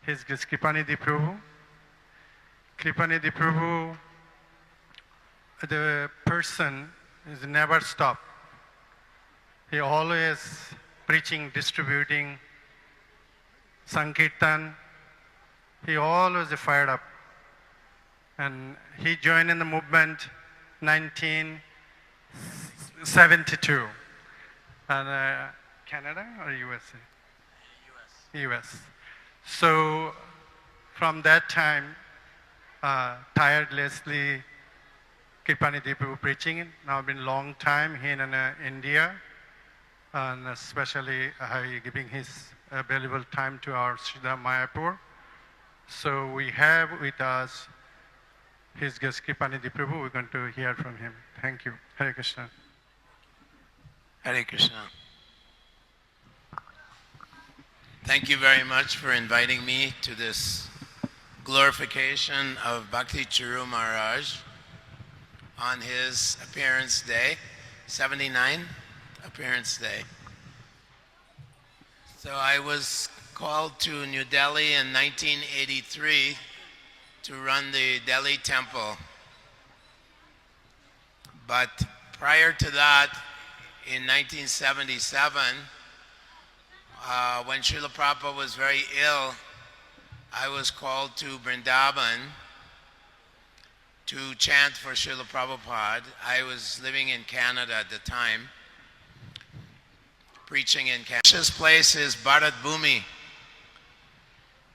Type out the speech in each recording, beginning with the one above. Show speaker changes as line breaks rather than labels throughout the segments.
His Kripanidhi Prabhu. Kripanidhi Prabhu, the person is never stop. He always preaching, distributing, Sankirtan. He always fired up. And he joined in the movement 1972. And Canada or USA? US. So from that time, tirelessly Kripanidhi Prabhu preaching. Now been long time here in India, and especially giving his valuable time to our sridham Mayapur. So we have with us his guest Kripanidhi Prabhu. We're going to hear from him. Thank you. Hare Krishna.
Hare Krishna. Thank you very much for inviting me to this glorification of Bhakti Charu Maharaj on his appearance day, 79 appearance day. So I was called to New Delhi in 1983 to run the Delhi temple. But prior to that, in 1977, when Srila Prabhupada was very ill, I was called to Vrindavan to chant for Srila Prabhupada. I was living in Canada at the time, preaching in Canada. This place is Bharat Bhumi.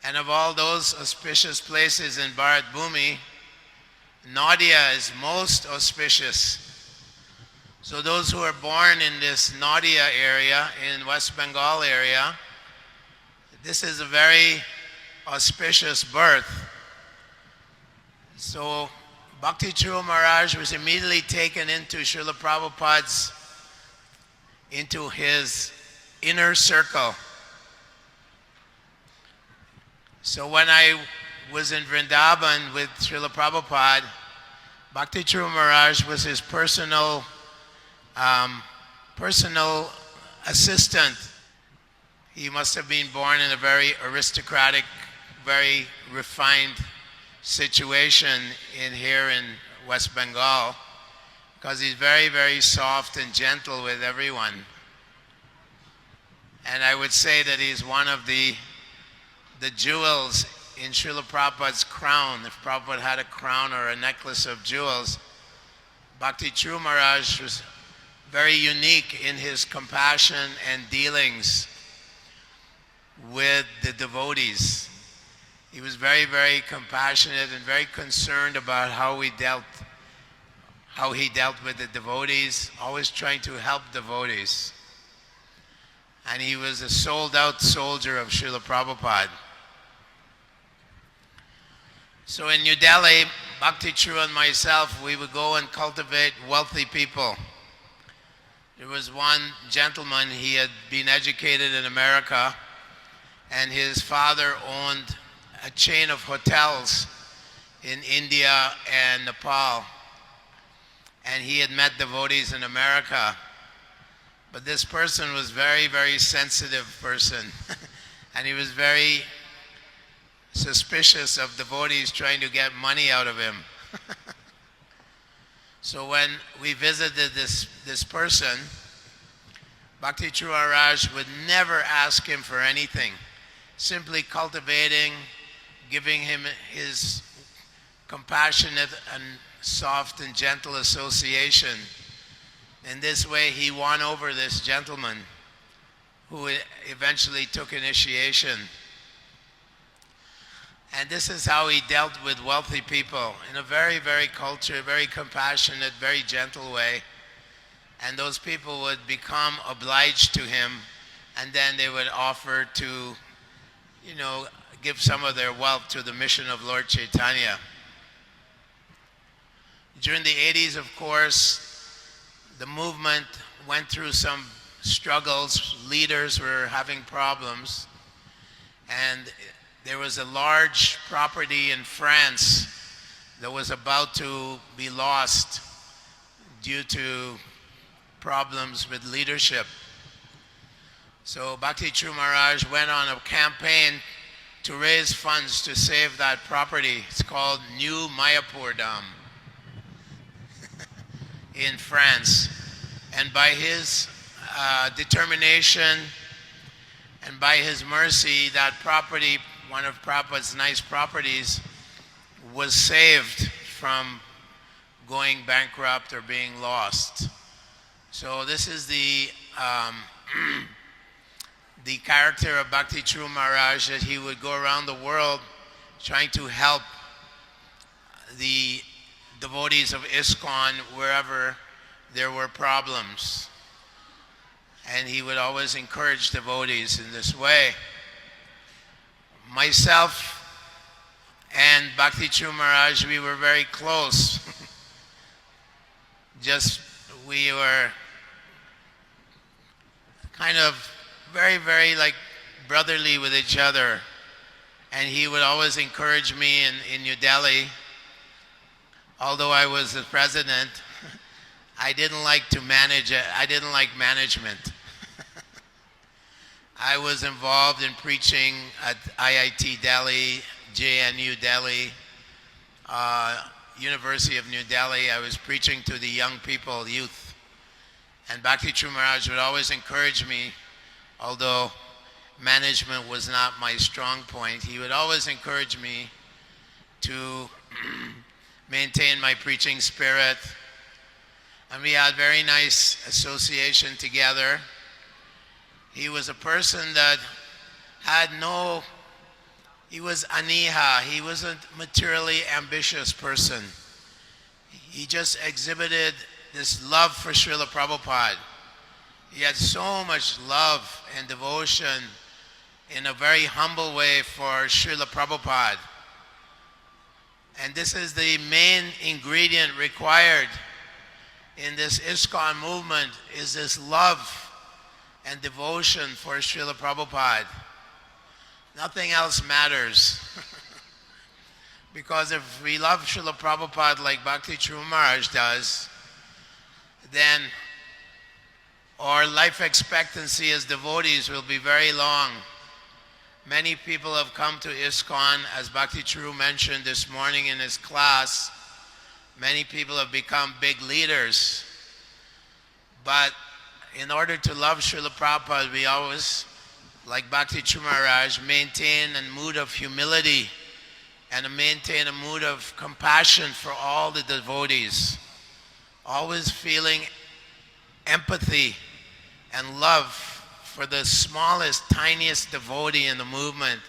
And of all those auspicious places in Bharat Bhumi, Nadia is most auspicious. So those who are born in this Nadia area, in West Bengal area, this is a very auspicious birth. So Bhakti Charu Maharaj was immediately taken into Srila Prabhupada's, into his inner circle. So when I was in Vrindavan with Srila Prabhupada, Bhakti Charu Maharaj was his personal assistant. He must have been born in a very aristocratic, very refined situation here in West Bengal, because he's very, very soft and gentle with everyone. And I would say that he's one of the jewels in Srila Prabhupada's crown. If Prabhupada had a crown or a necklace of jewels, Bhakti Charu Maharaj was very unique in his compassion and dealings with the devotees. He was very, very compassionate and very concerned about how he dealt with the devotees, always trying to help devotees. And he was a sold-out soldier of Srila Prabhupada. So in New Delhi, Bhakti Charu and myself, we would go and cultivate wealthy people. There was one gentleman, he had been educated in America, and his father owned a chain of hotels in India and Nepal. And he had met devotees in America. But this person was very, very sensitive person. And he was very suspicious of devotees trying to get money out of him. So when we visited this person, Bhakti Charu Maharaj would never ask him for anything, simply cultivating, giving him his compassionate and soft and gentle association. In this way, he won over this gentleman who eventually took initiation. And this is how he dealt with wealthy people, in a very, very cultured, very compassionate, very gentle way. And those people would become obliged to him, and then they would offer to, give some of their wealth to the mission of Lord Chaitanya. During the 80s, of course, the movement went through some struggles. Leaders were having problems, and there was a large property in France that was about to be lost due to problems with leadership. So Bhakti Charu Maharaj went on a campaign to raise funds to save that property. It's called New Mayapur Dam in France. And by his determination and by his mercy, that property, one of Prabhupada's nice properties, was saved from going bankrupt or being lost. So this is the the character of Bhakti True Maharaj, that he would go around the world trying to help the devotees of ISKCON wherever there were problems. And he would always encourage devotees in this way. Myself and Bhakti True Maharaj, we were very close. We were kind of very, very like brotherly with each other. And he would always encourage me in New Delhi. Although I was the president, I didn't like to manage it. I didn't like management. I was involved in preaching at IIT Delhi, JNU Delhi, University of New Delhi. I was preaching to the young people, youth. And Bhakti True Maharaj would always encourage me, although management was not my strong point. He would always encourage me to maintain my preaching spirit. And we had very nice association together. He was a person that had he was aniha. He wasn't a materially ambitious person. He just exhibited this love for Srila Prabhupada. He had so much love and devotion in a very humble way for Srila Prabhupada. And this is the main ingredient required in this ISKCON movement, is this love and devotion for Srila Prabhupada. Nothing else matters. Because if we love Srila Prabhupada like Bhakti True Maharaj does, then our life expectancy as devotees will be very long. Many people have come to ISKCON, as Bhakti True mentioned this morning in his class. Many people have become big leaders. But in order to love Srila Prabhupada, we always, like Bhakti True Maharaj, maintain a mood of humility and maintain a mood of compassion for all the devotees. Always feeling empathy and love for the smallest, tiniest devotee in the movement,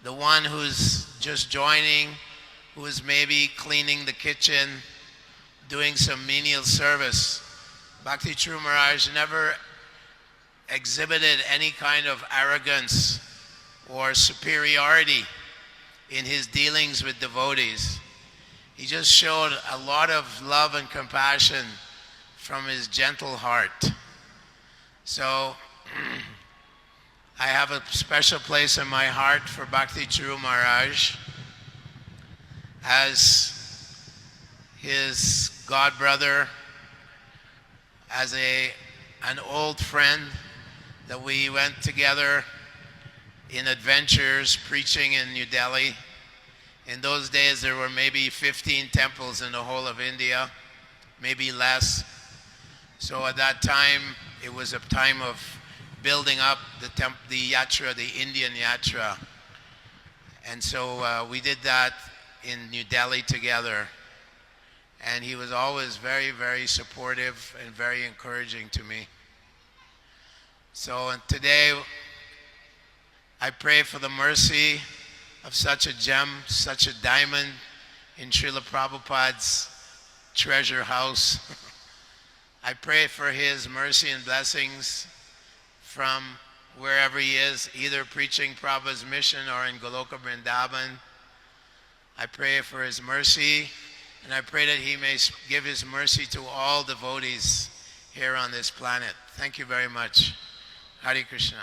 the one who's just joining, who is maybe cleaning the kitchen, doing some menial service. Bhakti True Maharaj never exhibited any kind of arrogance or superiority in his dealings with devotees. He just showed a lot of love and compassion from his gentle heart. So I have a special place in my heart for Bhakti True Maharaj as his god brother, as an old friend that we went together in adventures preaching in New Delhi. In those days there were maybe 15 temples in the whole of India, maybe less. So at that time it was a time of building up the yatra, the Indian yatra. And so we did that in New Delhi together. And he was always very, very supportive and very encouraging to me. So today, I pray for the mercy of such a gem, such a diamond in Srila Prabhupada's treasure house. I pray for his mercy and blessings from wherever he is, either preaching Prabhupada's mission or in Goloka Vrindavan. I pray for his mercy, and I pray that he may give his mercy to all devotees here on this planet. Thank you very much. Hare Krishna.